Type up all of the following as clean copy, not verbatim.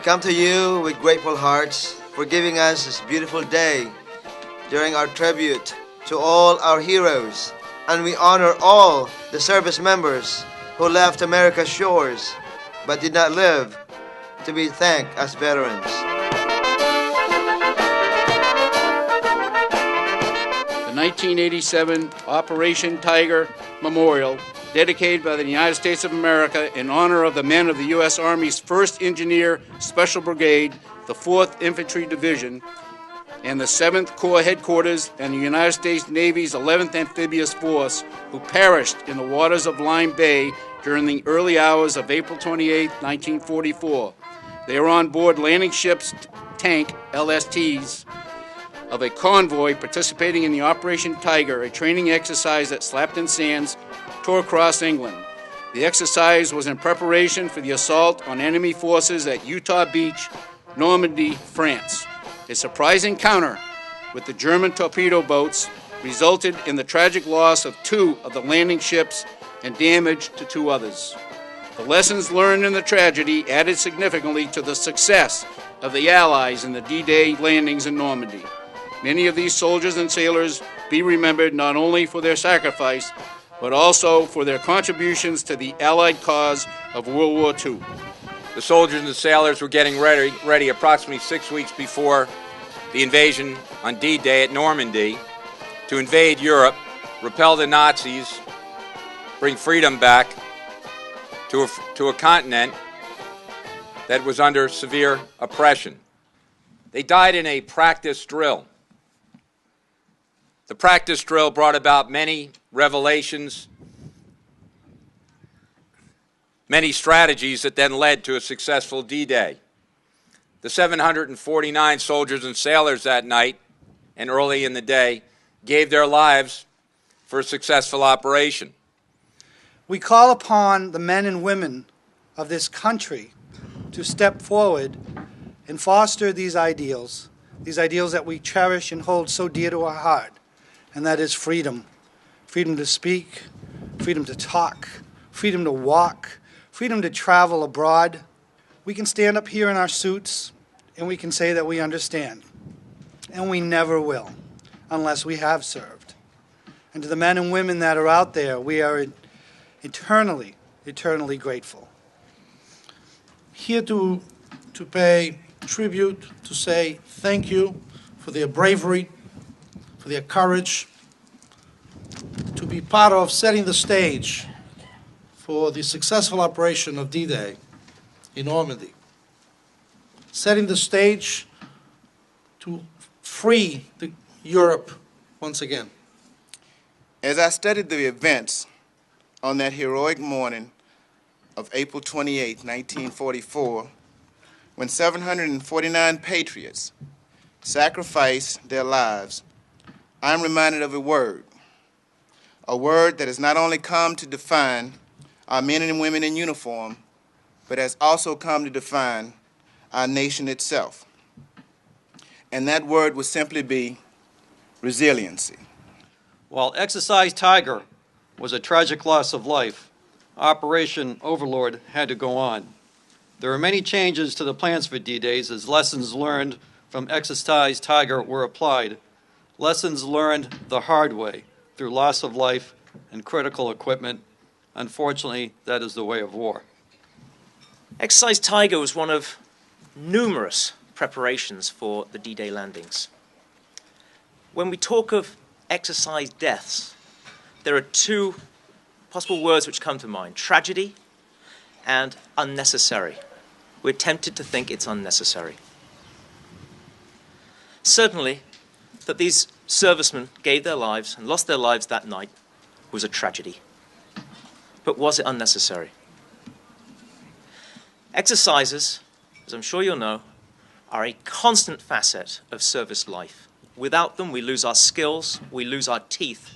come to you with grateful hearts for giving us this beautiful day during our tribute to all our heroes, and we honor all the service members who left America's shores but did not live to be thanked as veterans. The 1987 Operation Tiger Memorial, dedicated by the United States of America in honor of the men of the U.S. Army's 1st Engineer Special Brigade, the 4th Infantry Division, and the 7th Corps Headquarters and the United States Navy's 11th Amphibious Force, who perished in the waters of Lime Bay during the early hours of April 28, 1944. They were on board landing ships tank, LSTs, of a convoy participating in the Operation Tiger, a training exercise at Slapton Sands, Torcross, England. The exercise was in preparation for the assault on enemy forces at Utah Beach, Normandy, France. A surprise encounter with the German torpedo boats resulted in the tragic loss of 2 of the landing ships and damage to 2 others. The lessons learned in the tragedy added significantly to the success of the Allies in the D-Day landings in Normandy. Many of these soldiers and sailors be remembered not only for their sacrifice, but also for their contributions to the Allied cause of World War II. The soldiers and the sailors were getting ready approximately 6 weeks before the invasion on D-Day at Normandy to invade Europe, repel the Nazis, bring freedom back to a continent that was under severe oppression. They died in a practice drill. The practice drill brought about many revelations, many strategies that then led to a successful D-Day. The 749 soldiers and sailors that night and early in the day gave their lives for a successful operation. We call upon the men and women of this country to step forward and foster these ideals that we cherish and hold so dear to our heart, and that is freedom. Freedom to speak, freedom to talk, freedom to walk, freedom to travel abroad. We can stand up here in our suits and we can say that we understand, and we never will unless we have served. And to the men and women that are out there, we are eternally, eternally grateful. Here to pay tribute, to say thank you for their bravery, for their courage, to be part of setting the stage for the successful operation of D-Day in Normandy, setting the stage to free Europe once again. As I studied the events on that heroic morning of April 28, 1944, when 749 patriots sacrificed their lives, I'm reminded of a word that has not only come to define our men and women in uniform, but has also come to define our nation itself. And that word would simply be resiliency. While Exercise Tiger was a tragic loss of life, Operation Overlord had to go on. There were many changes to the plans for D-Days as lessons learned from Exercise Tiger were applied. Lessons learned the hard way through loss of life and critical equipment. Unfortunately, that is the way of war. Exercise Tiger was one of numerous preparations for the D-Day landings. When we talk of exercise deaths, there are 2 possible words which come to mind: tragedy and unnecessary. We're tempted to think it's unnecessary. Certainly, that these servicemen gave their lives and lost their lives that night was a tragedy. But was it unnecessary? Exercises, as I'm sure you'll know, are a constant facet of service life. Without them, we lose our skills, we lose our teeth.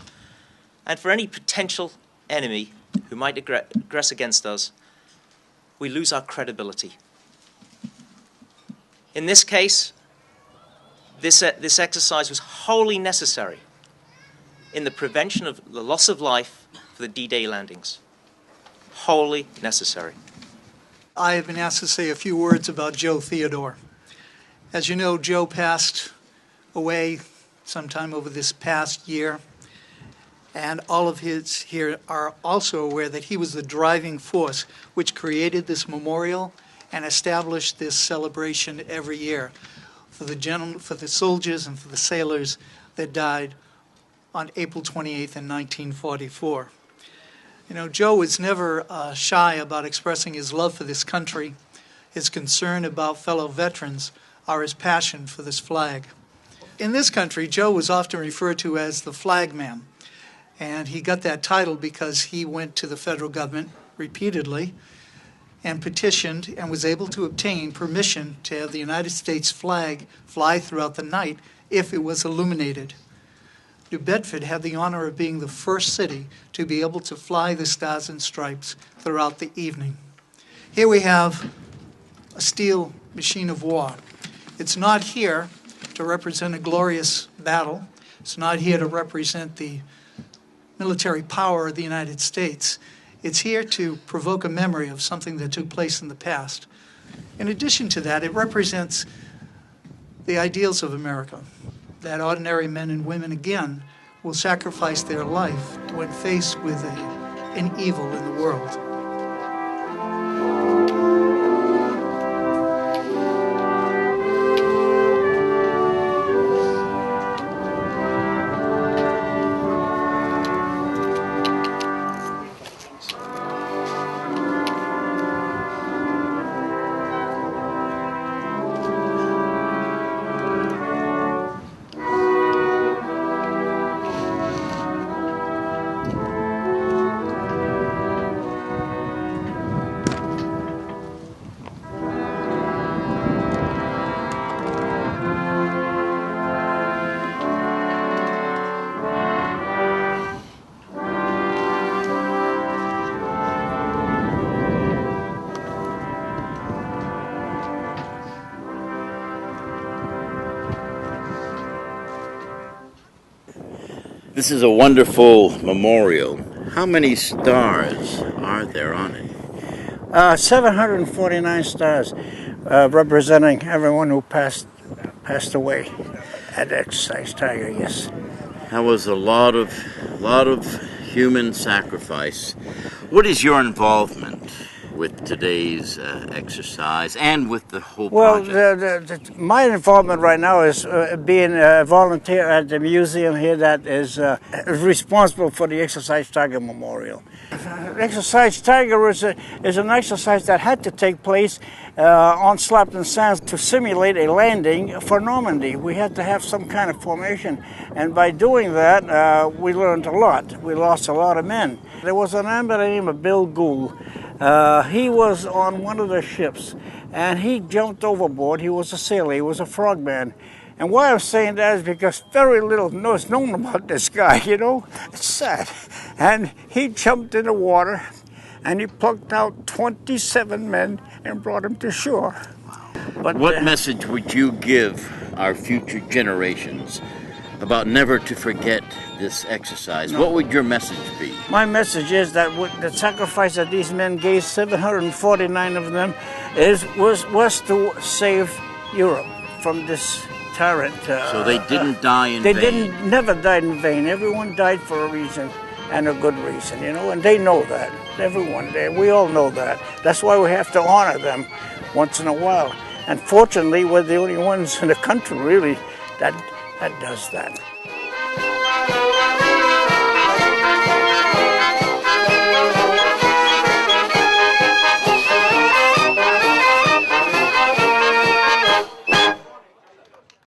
And for any potential enemy who might aggress against us, we lose our credibility. In this case, this exercise was wholly necessary in the prevention of the loss of life for the D-Day landings. Wholly necessary. I have been asked to say a few words about Joe Theodore. As you know, Joe passed away sometime over this past year, and all of his here are also aware that he was the driving force which created this memorial and established this celebration every year for the soldiers and for the sailors that died on April 28th in 1944. You know, Joe was never shy about expressing his love for this country, his concern about fellow veterans, or his passion for this flag. In this country, Joe was often referred to as the flag man, and he got that title because he went to the federal government repeatedly and petitioned and was able to obtain permission to have the United States flag fly throughout the night if it was illuminated. New Bedford had the honor of being the first city to be able to fly the Stars and Stripes throughout the evening. Here we have a steel machine of war. It's not here to represent a glorious battle. It's not here to represent the military power of the United States. It's here to provoke a memory of something that took place in the past. In addition to that, it represents the ideals of America, that ordinary men and women, again, will sacrifice their life when faced with an evil in the world. This is a wonderful memorial. How many stars are there on it? 749 stars, representing everyone who passed away at Exercise Tiger. Yes. That was a lot of human sacrifice. What is your involvement with today's exercise and with the whole project? My involvement right now is being a volunteer at the museum here that is responsible for the Exercise Tiger Memorial. Exercise Tiger is an exercise that had to take place on Slapton Sands to simulate a landing for Normandy. We had to have some kind of formation, and by doing that, we learned a lot. We lost a lot of men. There was a man by the name of Bill Gould. He was on one of the ships, and he jumped overboard. He was a sailor. He was a frogman. And why I'm saying that is because very little is known about this guy, you know. It's sad. And he jumped in the water, and he plucked out 27 men and brought them to shore. But what message would you give our future generations about never to forget this exercise? What would your message be? My message is that the sacrifice that these men gave, 749 of them, was to save Europe from this tyrant. So they didn't die in vain? They never died in vain. Everyone died for a reason, and a good reason, you know, and they know that. Everyone there, we all know that. That's why we have to honor them once in a while. And fortunately, we're the only ones in the country, really, that does that.